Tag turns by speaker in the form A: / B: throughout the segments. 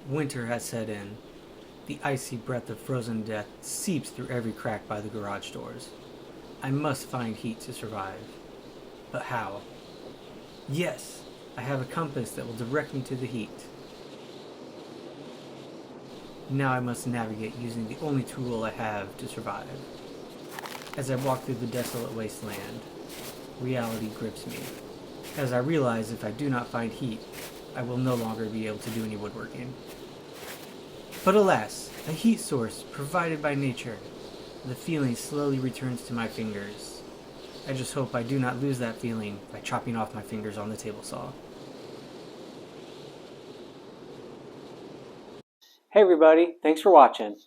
A: Winter has set in. The icy breath of frozen death seeps through every crack by the garage doors. I must find heat to survive. But how? Yes, I have a compass that will direct me to the heat. Now I must navigate using the only tool I have to survive. As I walk through the desolate wasteland, reality grips me. As I realize if I do not find heat, I will no longer be able to do any woodworking. But alas, a heat source provided by nature. The feeling slowly returns to my fingers. I just hope I do not lose that feeling by chopping off my fingers on the table saw. Hey everybody, thanks for watching.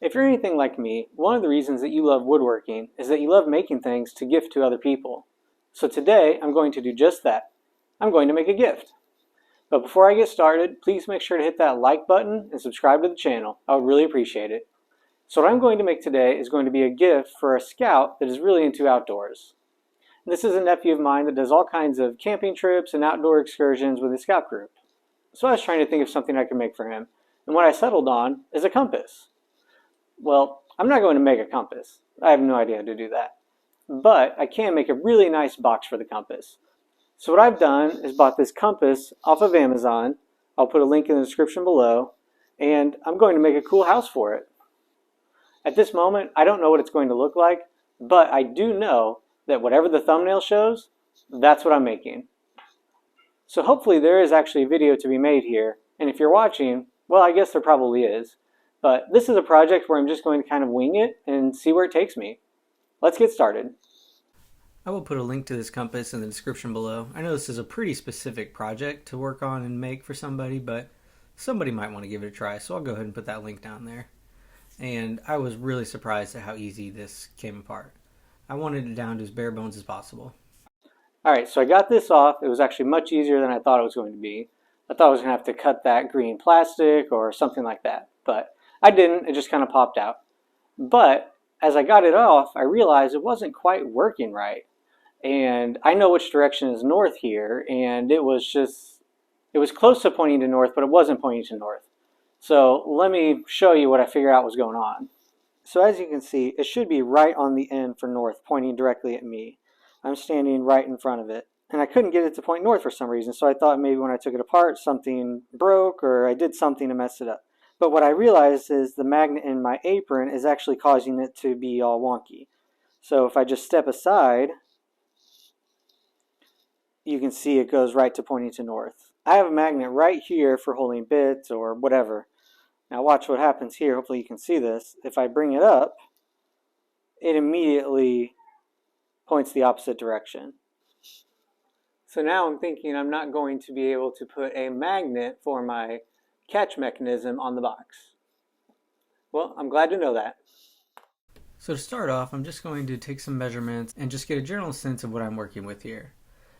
A: If you're anything like me, one of the reasons that you love woodworking is that you love making things to gift to other people. So today I'm going to do just that. I'm going to make a gift. But before I get started, please make sure to hit that like button and subscribe to the channel. I would really appreciate it. So what I'm going to make today is going to be a gift for a scout that is really into outdoors. This is a nephew of mine that does all kinds of camping trips and outdoor excursions with his scout group. So I was trying to think of something I could make for him, and what I settled on is a compass. Well, I'm not going to make a compass. I have no idea how to do that. But I can make a really nice box for the compass. So what I've done is bought this compass off of Amazon. I'll put a link in the description below, and I'm going to make a cool house for it. At this moment, I don't know what it's going to look like, but I do know that whatever the thumbnail shows, that's what I'm making. So hopefully there is actually a video to be made here, and if you're watching, well, I guess there probably is. But this is a project where I'm just going to kind of wing it and see where it takes me. Let's get started. I will put a link to this compass in the description below. I know this is a pretty specific project to work on and make for somebody, but somebody might want to give it a try, so I'll go ahead and put that link down there. And I was really surprised at how easy this came apart. I wanted it down to as bare bones as possible. Alright, so I got this off. It was actually much easier than I thought it was going to be. I thought I was going to have to cut that green plastic or something like that, but I didn't. It just kind of popped out. But as I got it off, I realized it wasn't quite working right. And I know which direction is north here, and it was close to pointing to north, but it wasn't pointing to north. So let me show you what I figured out was going on. So as you can see, it should be right on the end for north, pointing directly at me. I'm standing right in front of it. And I couldn't get it to point north for some reason, so I thought maybe when I took it apart, something broke or I did something to mess it up. But what I realized is the magnet in my apron is actually causing it to be all wonky. So if I just step aside, you can see it goes right to pointing to north. I have a magnet right here for holding bits or whatever. Now watch what happens here. Hopefully you can see this. If I bring it up, it immediately points the opposite direction. So now I'm thinking I'm not going to be able to put a magnet for my catch mechanism on the box. Well, I'm glad to know that. So to start off, I'm just going to take some measurements and just get a general sense of what I'm working with here.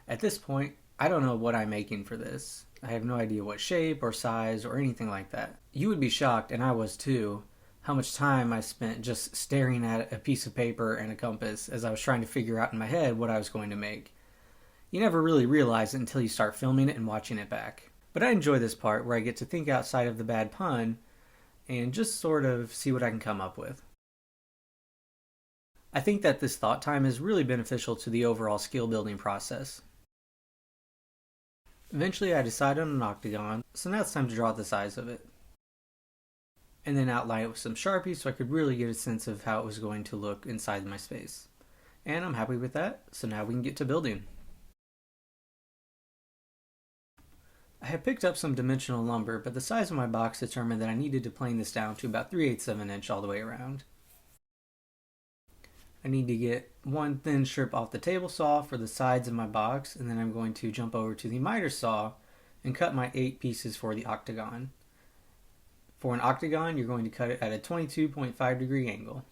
A: At this point, I don't know what I'm making for this. I have no idea what shape or size or anything like that. You would be shocked, and I was too, how much time I spent just staring at a piece of paper and a compass as I was trying to figure out in my head what I was going to make. You never really realize it until you start filming it and watching it back. But I enjoy this part where I get to think outside of the bad pun and just sort of see what I can come up with. I think that this thought time is really beneficial to the overall skill building process. Eventually I decided on an octagon, so now it's time to draw the size of it. And then outline it with some Sharpies so I could really get a sense of how it was going to look inside my space. And I'm happy with that, so now we can get to building. I had picked up some dimensional lumber, but the size of my box determined that I needed to plane this down to about 3/8 of an inch all the way around. I need to get one thin strip off the table saw for the sides of my box, and then I'm going to jump over to the miter saw and cut my 8 pieces for the octagon. For an octagon, you're going to cut it at a 22.5-degree angle.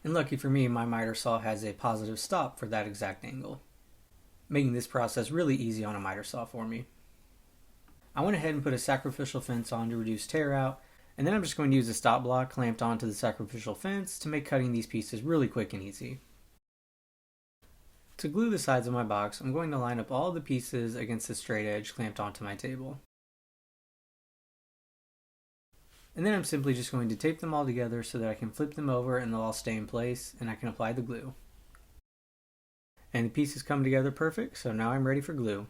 A: And lucky for me, my miter saw has a positive stop for that exact angle, making this process really easy on a miter saw for me. I went ahead and put a sacrificial fence on to reduce tear out, and then I'm just going to use a stop block clamped onto the sacrificial fence to make cutting these pieces really quick and easy. To glue the sides of my box, I'm going to line up all the pieces against the straight edge clamped onto my table. And then I'm simply just going to tape them all together so that I can flip them over and they'll all stay in place and I can apply the glue. And the pieces come together perfect, so now I'm ready for glue.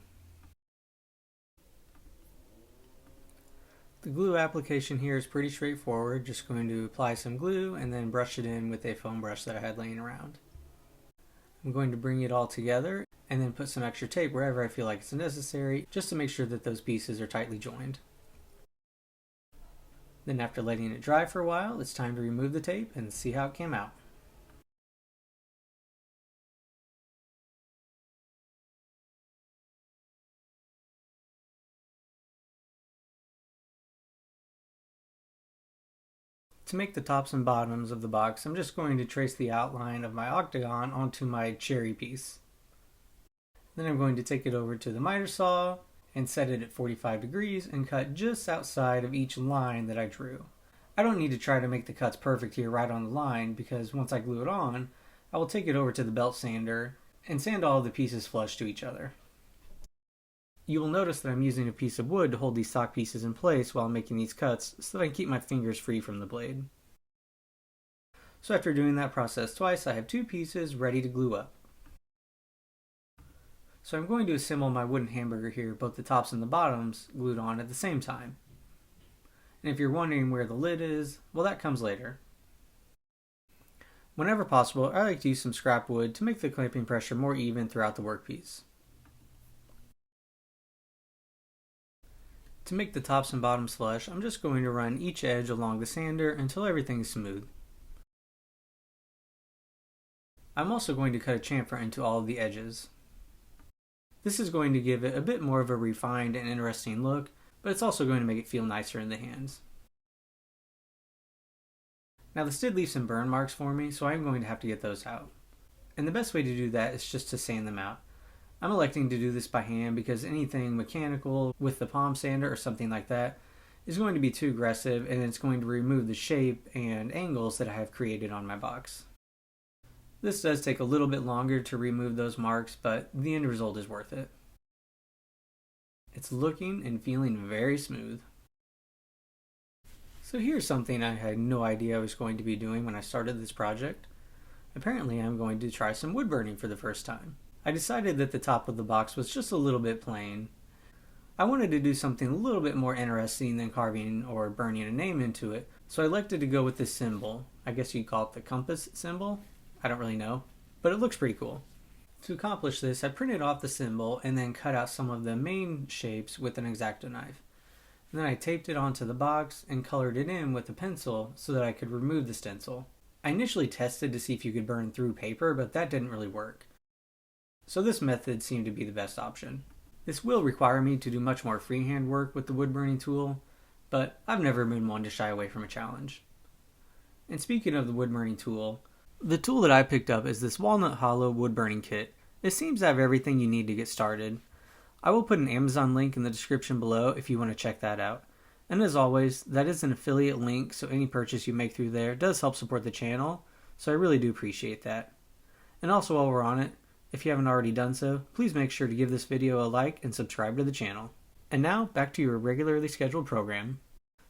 A: The glue application here is pretty straightforward, just going to apply some glue and then brush it in with a foam brush that I had laying around. I'm going to bring it all together and then put some extra tape wherever I feel like it's necessary, just to make sure that those pieces are tightly joined. Then after letting it dry for a while, it's time to remove the tape and see how it came out. To make the tops and bottoms of the box, I'm just going to trace the outline of my octagon onto my cherry piece. Then I'm going to take it over to the miter saw and set it at 45 degrees and cut just outside of each line that I drew. I don't need to try to make the cuts perfect here right on the line, because once I glue it on, I will take it over to the belt sander and sand all of the pieces flush to each other. You will notice that I'm using a piece of wood to hold these stock pieces in place while I'm making these cuts so that I can keep my fingers free from the blade. So after doing that process twice, I have two pieces ready to glue up. So I'm going to assemble my wooden hamburger here, both the tops and the bottoms glued on at the same time. And if you're wondering where the lid is, well, that comes later. Whenever possible, I like to use some scrap wood to make the clamping pressure more even throughout the workpiece. To make the tops and bottoms flush, I'm just going to run each edge along the sander until everything is smooth. I'm also going to cut a chamfer into all of the edges. This is going to give it a bit more of a refined and interesting look, but it's also going to make it feel nicer in the hands. Now this did leave some burn marks for me, so I'm going to have to get those out. And the best way to do that is just to sand them out. I'm electing to do this by hand because anything mechanical with the palm sander or something like that is going to be too aggressive, and it's going to remove the shape and angles that I have created on my box. This does take a little bit longer to remove those marks, but the end result is worth it. It's looking and feeling very smooth. So here's something I had no idea I was going to be doing when I started this project. Apparently I'm going to try some wood burning for the first time. I decided that the top of the box was just a little bit plain. I wanted to do something a little bit more interesting than carving or burning a name into it, so I elected to go with this symbol. I guess you'd call it the compass symbol? I don't really know, but it looks pretty cool. To accomplish this, I printed off the symbol and then cut out some of the main shapes with an X-Acto knife. And then I taped it onto the box and colored it in with a pencil so that I could remove the stencil. I initially tested to see if you could burn through paper, but that didn't really work. So this method seemed to be the best option. This will require me to do much more freehand work with the wood burning tool, but I've never been one to shy away from a challenge. And speaking of the wood burning tool, the tool that I picked up is this walnut hollow wood burning kit. It seems to have everything you need to get started. I will put an Amazon link in the description below if you want to check that out. And as always, that is an affiliate link, so any purchase you make through there does help support the channel, so I really do appreciate that. And also while we're on it, if you haven't already done so, please make sure to give this video a like and subscribe to the channel. And now, back to your regularly scheduled program.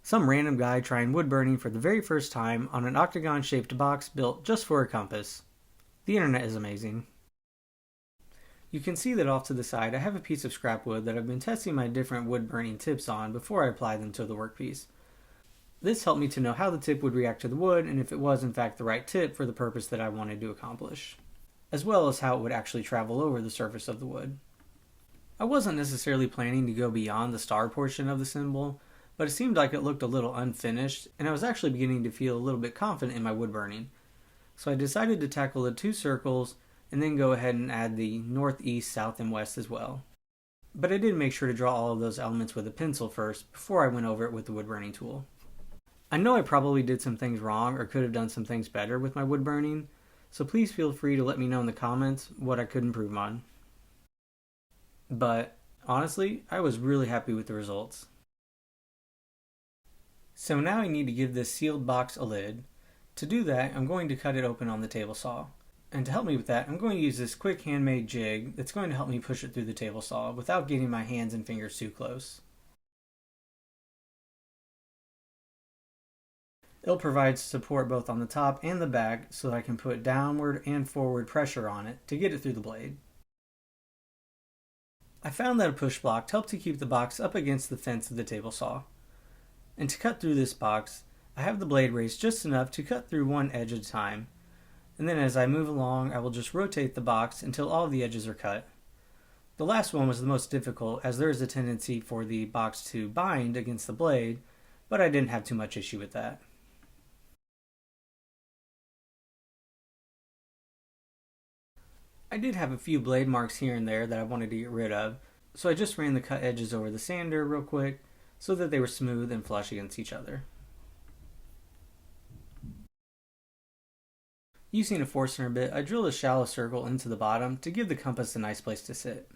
A: Some random guy trying wood burning for the very first time on an octagon-shaped box built just for a compass. The internet is amazing. You can see that off to the side I have a piece of scrap wood that I've been testing my different wood burning tips on before I apply them to the workpiece. This helped me to know how the tip would react to the wood and if it was in fact the right tip for the purpose that I wanted to accomplish, as well as how it would actually travel over the surface of the wood. I wasn't necessarily planning to go beyond the star portion of the symbol, but it seemed like it looked a little unfinished, and I was actually beginning to feel a little bit confident in my wood burning. So I decided to tackle the two circles and then go ahead and add the north, east, south, and west as well. But I did make sure to draw all of those elements with a pencil first before I went over it with the wood burning tool. I know I probably did some things wrong or could have done some things better with my wood burning, so please feel free to let me know in the comments what I could improve on. But honestly, I was really happy with the results. So now I need to give this sealed box a lid. To do that, I'm going to cut it open on the table saw. And to help me with that, I'm going to use this quick handmade jig that's going to help me push it through the table saw without getting my hands and fingers too close. It'll provide support both on the top and the back so that I can put downward and forward pressure on it to get it through the blade. I found that a push block helped to keep the box up against the fence of the table saw. And to cut through this box, I have the blade raised just enough to cut through one edge at a time. And then as I move along, I will just rotate the box until all of the edges are cut. The last one was the most difficult, as there is a tendency for the box to bind against the blade, but I didn't have too much issue with that. I did have a few blade marks here and there that I wanted to get rid of, so I just ran the cut edges over the sander real quick so that they were smooth and flush against each other. Using a Forstner bit, I drilled a shallow circle into the bottom to give the compass a nice place to sit.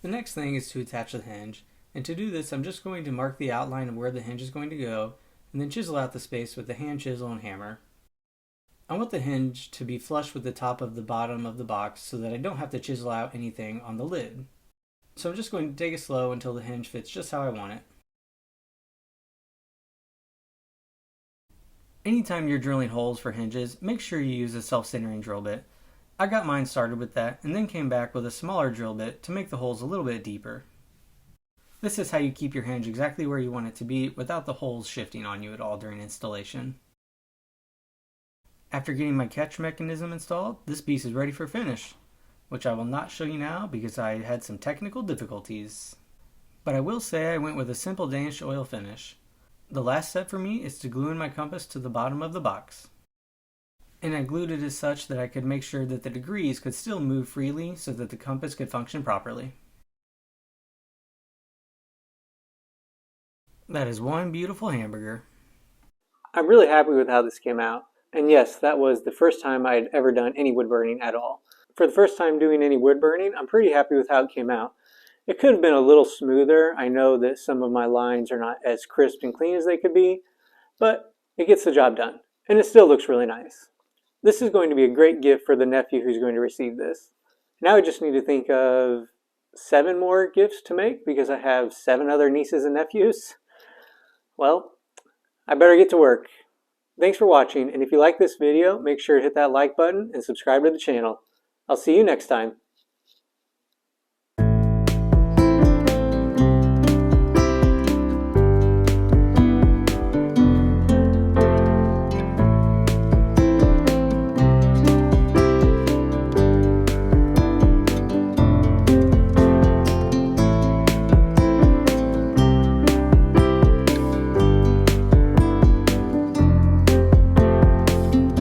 A: The next thing is to attach the hinge, and to do this I'm just going to mark the outline of where the hinge is going to go, and then chisel out the space with the hand chisel and hammer. I want the hinge to be flush with the top of the bottom of the box so that I don't have to chisel out anything on the lid. So I'm just going to take it slow until the hinge fits just how I want it. Anytime you're drilling holes for hinges, make sure you use a self-centering drill bit. I got mine started with that and then came back with a smaller drill bit to make the holes a little bit deeper. This is how you keep your hinge exactly where you want it to be without the holes shifting on you at all during installation. After getting my catch mechanism installed, this piece is ready for finish, which I will not show you now because I had some technical difficulties. But I will say I went with a simple Danish oil finish. The last step for me is to glue in my compass to the bottom of the box. And I glued it as such that I could make sure that the degrees could still move freely so that the compass could function properly. That is one beautiful hamburger. I'm really happy with how this came out. And yes, that was the first time I had ever done any wood burning at all. For the first time doing any wood burning, I'm pretty happy with how it came out. It could have been a little smoother. I know that some of my lines are not as crisp and clean as they could be, but it gets the job done. And it still looks really nice. This is going to be a great gift for the nephew who's going to receive this. Now I just need to think of 7 more gifts to make because I have 7 other nieces and nephews. Well, I better get to work. Thanks for watching, and if you like this video, make sure to hit that like button and subscribe to the channel. I'll see you next time.